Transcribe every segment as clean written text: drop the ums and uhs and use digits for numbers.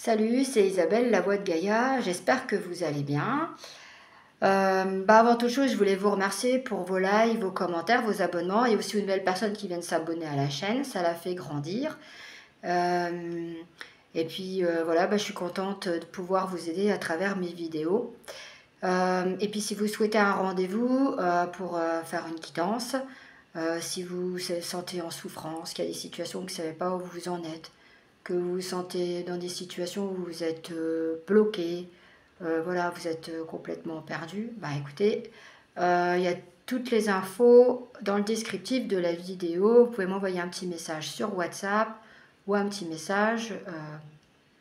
Salut, c'est Isabelle, la voix de Gaïa. J'espère que vous allez bien. Avant toute chose, je voulais vous remercier pour vos likes, vos commentaires, vos abonnements et aussi aux nouvelles personnes qui viennent s'abonner à la chaîne. Ça la fait grandir. Euh, et puis voilà, je suis contente de pouvoir vous aider à travers mes vidéos. Et puis si vous souhaitez un rendez-vous pour faire une guidance, si vous vous sentez en souffrance, qu'il y a des situations où vous ne savez pas où vous en êtes, que vous vous sentez dans des situations où vous êtes bloqué, voilà, vous êtes complètement perdu, écoutez, il y a toutes les infos dans le descriptif de la vidéo. Vous pouvez m'envoyer un petit message sur WhatsApp ou un petit message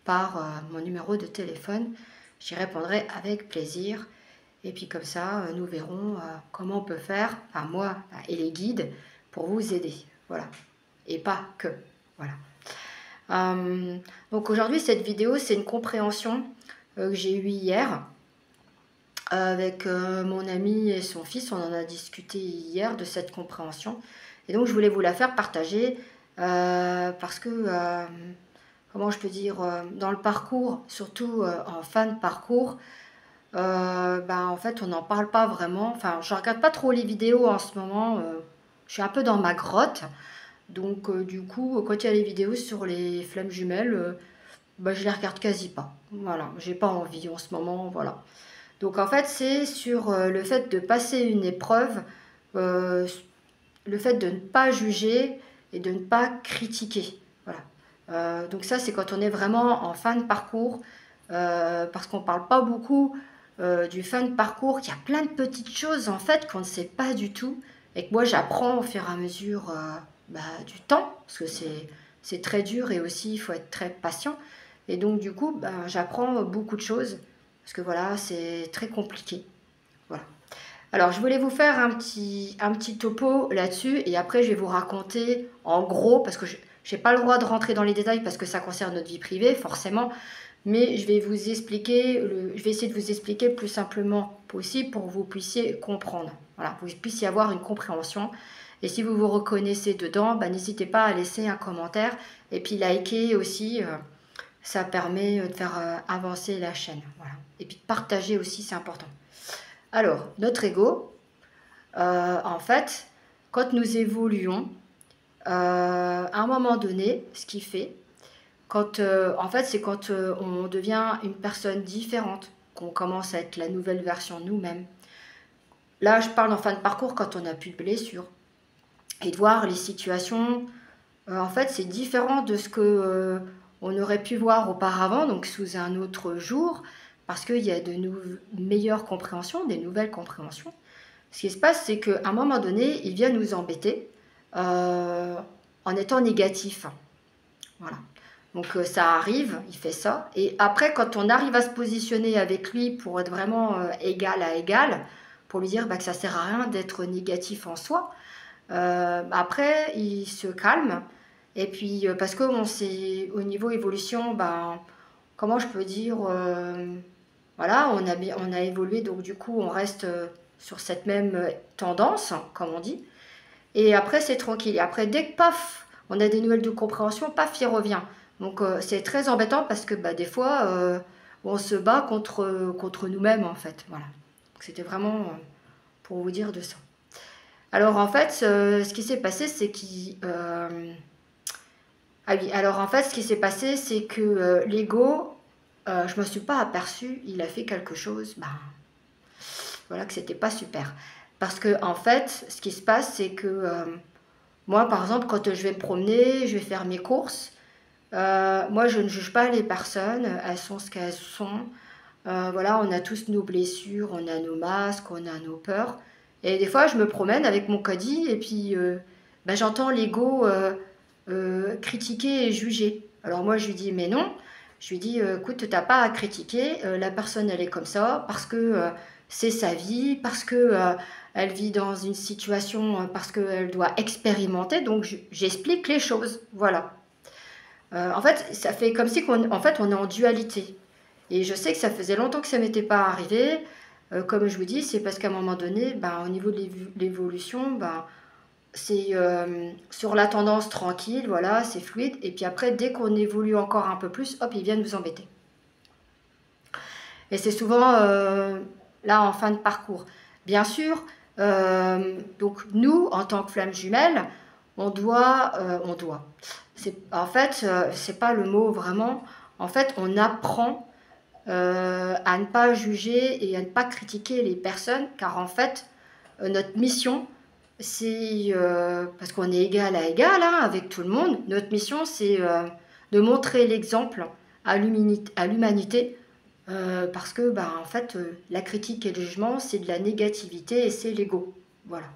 par mon numéro de téléphone. J'y répondrai avec plaisir. Et puis comme ça, nous verrons comment on peut faire, moi et les guides, pour vous aider. Voilà. Et pas que. Voilà. Donc aujourd'hui, cette vidéo, c'est une compréhension que j'ai eue hier avec mon ami et son fils. On en a discuté hier de cette compréhension. Et donc, je voulais vous la faire partager parce que, comment je peux dire, dans le parcours, surtout en fin de parcours, en fait, on n'en parle pas vraiment. Enfin, je regarde pas trop les vidéos en ce moment. Je suis un peu dans ma grotte. Donc, du coup, quand il y a les vidéos sur les flammes jumelles, je les regarde quasi pas. Voilà, j'ai pas envie en ce moment, voilà. Donc, en fait, c'est sur le fait de passer une épreuve, euh, le fait de ne pas juger et de ne pas critiquer. Voilà. Donc ça, c'est quand on est vraiment en fin de parcours, parce qu'on parle pas beaucoup du fin de parcours, qu'il y a plein de petites choses en fait qu'on ne sait pas du tout, et que moi j'apprends au fur et à mesure du temps, parce que c'est très dur et aussi il faut être très patient. Et donc du coup, j'apprends beaucoup de choses, parce que voilà, c'est très compliqué. Voilà. Alors, je voulais vous faire un petit topo là-dessus et après, je vais vous raconter en gros, parce que je n'ai pas le droit de rentrer dans les détails parce que ça concerne notre vie privée, forcément, mais je vais vous expliquer, je vais essayer de vous expliquer le plus simplement possible pour que vous puissiez comprendre. Voilà, vous puissiez avoir une compréhension. Et si vous vous reconnaissez dedans, n'hésitez pas à laisser un commentaire et puis liker aussi. Ça permet de faire avancer la chaîne. Voilà. Et puis de partager aussi, c'est important. Alors, notre ego, en fait, quand nous évoluons, à un moment donné, ce qui fait, en fait, c'est quand on devient une personne différente, qu'on commence à être la nouvelle version de nous-mêmes. Là, je parle en fin de parcours quand on n'a plus de blessures. Et de voir les situations, en fait, c'est différent de ce que on aurait pu voir auparavant, donc sous un autre jour, parce qu'il y a de meilleures compréhensions, des nouvelles compréhensions. Ce qui se passe, c'est qu'à un moment donné, il vient nous embêter en étant négatif. Voilà. Donc ça arrive, il fait ça. Et après, quand on arrive à se positionner avec lui pour être vraiment égal à égal, pour lui dire que ça ne sert à rien d'être négatif en soi, après, il se calme. Et puis, parce qu'on sait, au niveau évolution, comment je peux dire, voilà, on a évolué, donc du coup, on reste sur cette même tendance, comme on dit. Et après, c'est tranquille. Et après, dès que, paf, on a des nouvelles de compréhension, paf, il revient. Donc, c'est très embêtant parce que des fois, on se bat contre nous-mêmes, en fait. Voilà. C'était vraiment pour vous dire de ça. Alors, en fait, ce qui s'est passé, c'est qu'il... Ah oui, alors en fait, ce qui s'est passé, c'est que l'ego, je me suis pas aperçue, il a fait quelque chose, voilà, que c'était pas super. Parce que en fait, ce qui se passe, c'est que moi, par exemple, quand je vais me promener, je vais faire mes courses, moi, je ne juge pas les personnes, elles sont ce qu'elles sont. Voilà, on a tous nos blessures, on a nos masques, on a nos peurs. Et des fois, je me promène avec mon caddie et puis j'entends l'ego critiquer et juger. Alors moi, je lui dis, mais non. Je lui dis, écoute, t'as pas à critiquer. La personne, elle est comme ça parce que c'est sa vie, parce que elle vit dans une situation, parce qu'elle doit expérimenter. Donc, j'explique les choses. Voilà. En fait, ça fait comme si en fait, on est en dualité. Et je sais que ça faisait longtemps que ça m'était pas arrivé. Comme je vous dis, c'est parce qu'à un moment donné, au niveau de l'évolution, c'est sur la tendance tranquille, voilà, c'est fluide. Et puis après, dès qu'on évolue encore un peu plus, hop, ils viennent vous embêter. Et c'est souvent là en fin de parcours. Bien sûr, donc nous, en tant que flamme jumelle, on doit. En fait, c'est pas le mot vraiment. En fait, on apprend à ne pas juger et à ne pas critiquer les personnes, car en fait, notre mission, c'est, parce qu'on est égal à égal hein, avec tout le monde, notre mission, c'est de montrer l'exemple à l'humanité, parce que, bah, en fait, la critique et le jugement, c'est de la négativité et c'est l'ego. Voilà.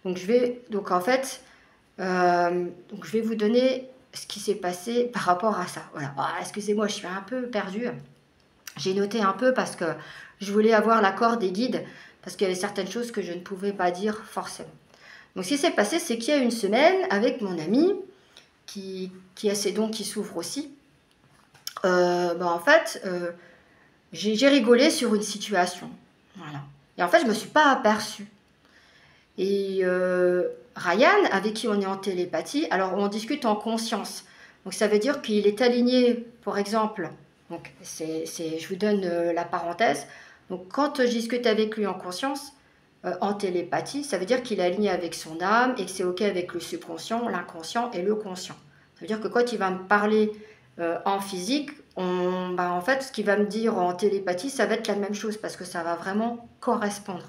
Donc en fait, donc je vais vous donner ce qui s'est passé par rapport à ça. Voilà. Ah, excusez-moi, je suis un peu perdue. J'ai noté un peu parce que je voulais avoir l'accord des guides, parce qu'il y avait certaines choses que je ne pouvais pas dire forcément. Donc ce qui s'est passé, c'est qu'il y a une semaine, avec mon ami, qui a ses dons qui s'ouvrent aussi, en fait, j'ai rigolé sur une situation. Voilà. Et en fait, je ne me suis pas aperçue. Et Ryan, avec qui on est en télépathie, alors on discute en conscience. Donc ça veut dire qu'il est aligné, par exemple, donc je vous donne la parenthèse. Donc quand je discute avec lui en conscience, en télépathie, ça veut dire qu'il est aligné avec son âme et que c'est OK avec le subconscient, l'inconscient et le conscient. Ça veut dire que quand il va me parler en physique, en fait, ce qu'il va me dire en télépathie, ça va être la même chose parce que ça va vraiment correspondre.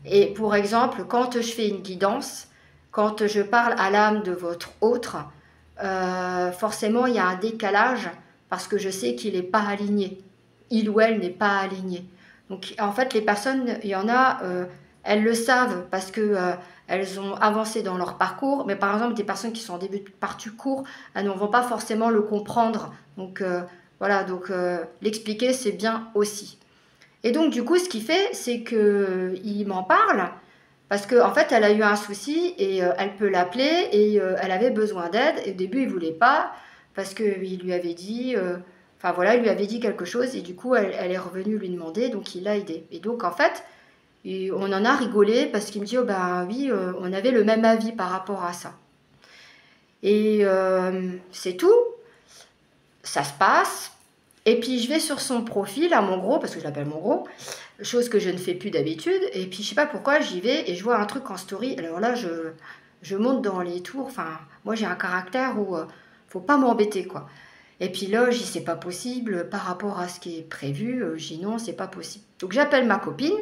Et pour exemple, quand je fais une guidance, quand je parle à l'âme de votre autre, forcément il y a un décalage parce que je sais qu'il n'est pas aligné. Il ou elle n'est pas aligné. Donc en fait les personnes, il y en a, elles le savent parce que elles ont avancé dans leur parcours, mais par exemple des personnes qui sont en début de parcours, elles ne vont pas forcément le comprendre. Donc voilà, donc l'expliquer c'est bien aussi. Et donc, du coup, ce qu'il fait, c'est qu'il m'en parle parce qu'en fait, elle a eu un souci et elle peut l'appeler et elle avait besoin d'aide. Et au début, il ne voulait pas parce qu'il lui avait dit, enfin voilà, il lui avait dit quelque chose et du coup, elle est revenue lui demander, donc il l'a aidé. Et donc, en fait, on en a rigolé parce qu'il me dit, oh ben oui, on avait le même avis par rapport à ça. Et c'est tout, ça se passe. Et puis je vais sur son profil, à mon gros, parce que je l'appelle mon gros, chose que je ne fais plus d'habitude. Et puis je sais pas pourquoi, j'y vais et je vois un truc en story. Alors là, je monte dans les tours. Enfin, moi j'ai un caractère où faut pas m'embêter, quoi. Et puis là, j'y c'est pas possible par rapport à ce qui est prévu. J'y non, c'est pas possible. Donc j'appelle ma copine.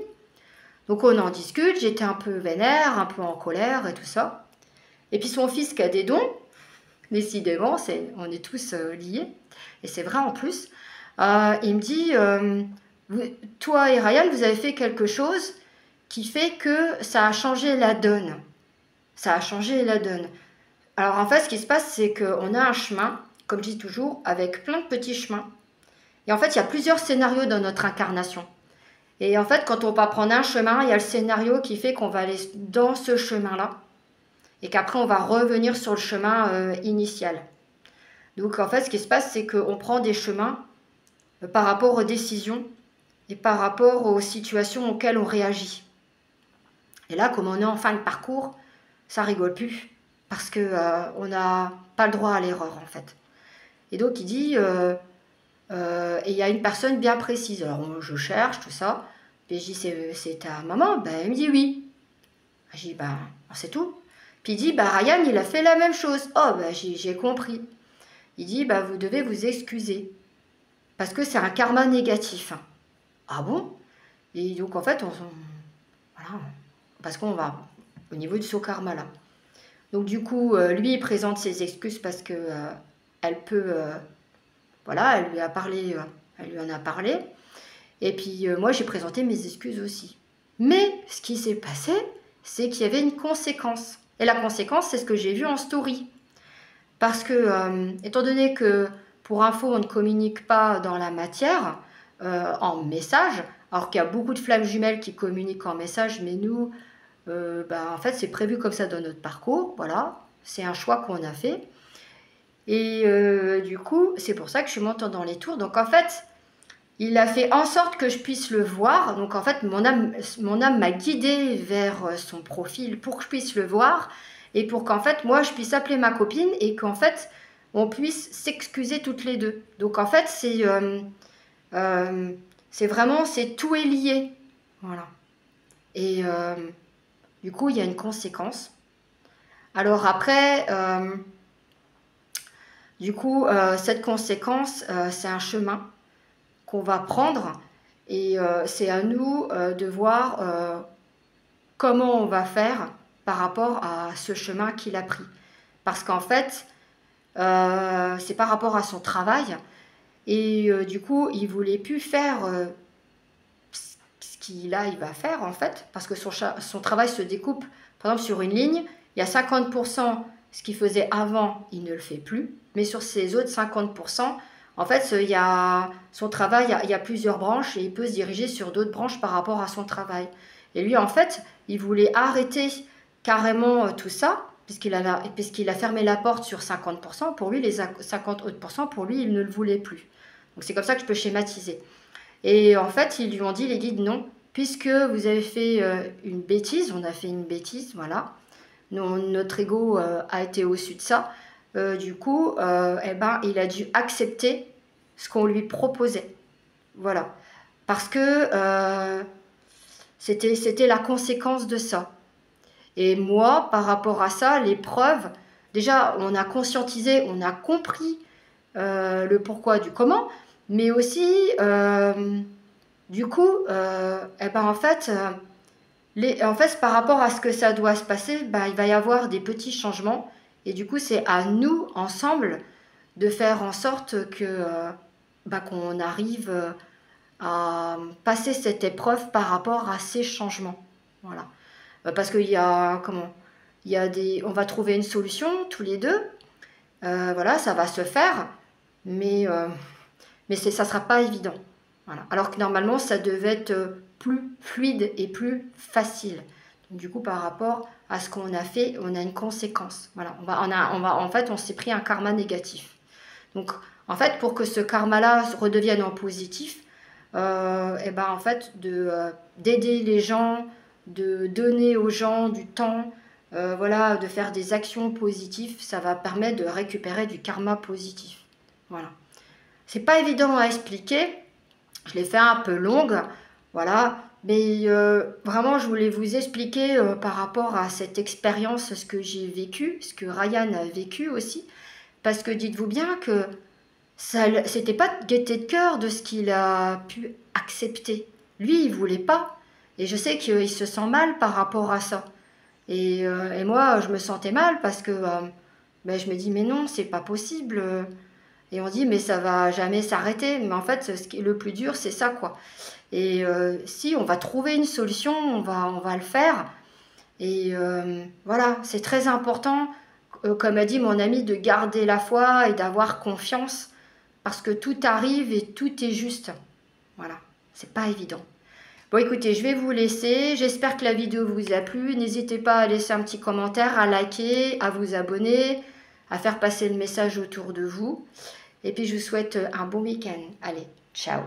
Donc on en discute. J'étais un peu vénère, un peu en colère et tout ça. Et puis son fils qui a des dons, décidément, on est tous liés. Et c'est vrai en plus. Il me dit, toi et Ryan, vous avez fait quelque chose qui fait que ça a changé la donne. Ça a changé la donne. Alors en fait, ce qui se passe, c'est qu'on a un chemin, comme je dis toujours, avec plein de petits chemins. Et en fait, il y a plusieurs scénarios dans notre incarnation. Et en fait, quand on va prendre un chemin, il y a le scénario qui fait qu'on va aller dans ce chemin-là. Et qu'après, on va revenir sur le chemin initial. Donc en fait, ce qui se passe, c'est qu'on prend des chemins par rapport aux décisions et par rapport aux situations auxquelles on réagit. Et là, comme on est en fin de parcours, ça rigole plus parce que on n'a pas le droit à l'erreur en fait. Et donc il dit, et il y a une personne bien précise. Alors je cherche tout ça, puis je dis c'est ta maman. Ben elle me dit oui. Je dis ben c'est tout. Puis il dit bah Ryan il a fait la même chose. Oh ben j'ai compris. Il dit bah vous devez vous excuser. Parce que c'est un karma négatif. Ah bon? Et donc en fait, voilà, parce qu'on va au niveau de ce karma-là. Donc du coup, lui, il présente ses excuses parce que elle peut, voilà, elle lui a parlé, elle lui en a parlé. Et puis moi, j'ai présenté mes excuses aussi. Mais ce qui s'est passé, c'est qu'il y avait une conséquence. Et la conséquence, c'est ce que j'ai vu en story. Parce que, étant donné que pour info, on ne communique pas dans la matière, en message, alors qu'il y a beaucoup de flammes jumelles qui communiquent en message, mais nous, en fait, c'est prévu comme ça dans notre parcours, voilà, c'est un choix qu'on a fait. Et du coup, c'est pour ça que je suis montée dans les tours. Donc en fait, il a fait en sorte que je puisse le voir. Donc en fait, mon âme m'a guidée vers son profil pour que je puisse le voir et pour qu'en fait, moi, je puisse appeler ma copine et qu'en fait, on puisse s'excuser toutes les deux. Donc en fait, c'est tout est lié. Voilà. Et du coup, il y a une conséquence. Alors après, du coup, cette conséquence, c'est un chemin qu'on va prendre et c'est à nous de voir comment on va faire par rapport à ce chemin qu'il a pris. Parce qu'en fait, c'est par rapport à son travail et du coup, il voulait plus faire ce qu'il va faire en fait, parce que son travail se découpe, par exemple sur une ligne, il y a 50%, ce qu'il faisait avant, il ne le fait plus, mais sur ces autres 50%, en fait, il y a son travail, il y a plusieurs branches et il peut se diriger sur d'autres branches par rapport à son travail. Et lui, en fait, il voulait arrêter carrément tout ça, puisqu'il a fermé la porte sur 50%, pour lui, les 50 autres pourcents, pour lui, il ne le voulait plus. Donc c'est comme ça que je peux schématiser. Et en fait, ils lui ont dit, les guides, non, puisque vous avez fait une bêtise, on a fait une bêtise, voilà, notre ego a été au-dessus de ça, du coup, eh ben, il a dû accepter ce qu'on lui proposait. Voilà. Parce que c'était la conséquence de ça. Et moi, par rapport à ça, l'épreuve, déjà, on a conscientisé, on a compris le pourquoi du comment, mais aussi, du coup, eh ben, en fait, par rapport à ce que ça doit se passer, ben, il va y avoir des petits changements. Et du coup, c'est à nous, ensemble, de faire en sorte que qu'on arrive à passer cette épreuve par rapport à ces changements. Voilà. Parce qu'il y a, on va trouver une solution tous les deux. Voilà, ça va se faire, mais ça ne sera pas évident. Voilà. Alors que normalement, ça devait être plus fluide et plus facile. Donc, du coup, par rapport à ce qu'on a fait, on a une conséquence. Voilà. En fait, on s'est pris un karma négatif. Donc, en fait, pour que ce karma-là redevienne en positif, et ben, en fait, d'aider les gens, de donner aux gens du temps, voilà, de faire des actions positives, ça va permettre de récupérer du karma positif. Voilà. C'est pas évident à expliquer, je l'ai fait un peu longue, voilà, mais vraiment je voulais vous expliquer par rapport à cette expérience, ce que j'ai vécu, ce que Ryan a vécu aussi, parce que dites-vous bien que c'était pas de gaieté de cœur de ce qu'il a pu accepter. Lui, il voulait pas, et je sais qu'il se sent mal par rapport à ça. Et moi, je me sentais mal parce que ben, je me dis, mais non, c'est pas possible. Et on dit, mais ça va jamais s'arrêter. Mais en fait, le plus dur, c'est ça, quoi. Et si on va trouver une solution, on va le faire. Et voilà, c'est très important, comme a dit mon ami, de garder la foi et d'avoir confiance. Parce que tout arrive et tout est juste. Voilà, c'est pas évident. Bon, écoutez, je vais vous laisser. J'espère que la vidéo vous a plu. N'hésitez pas à laisser un petit commentaire, à liker, à vous abonner, à faire passer le message autour de vous. Et puis, je vous souhaite un bon week-end. Allez, ciao!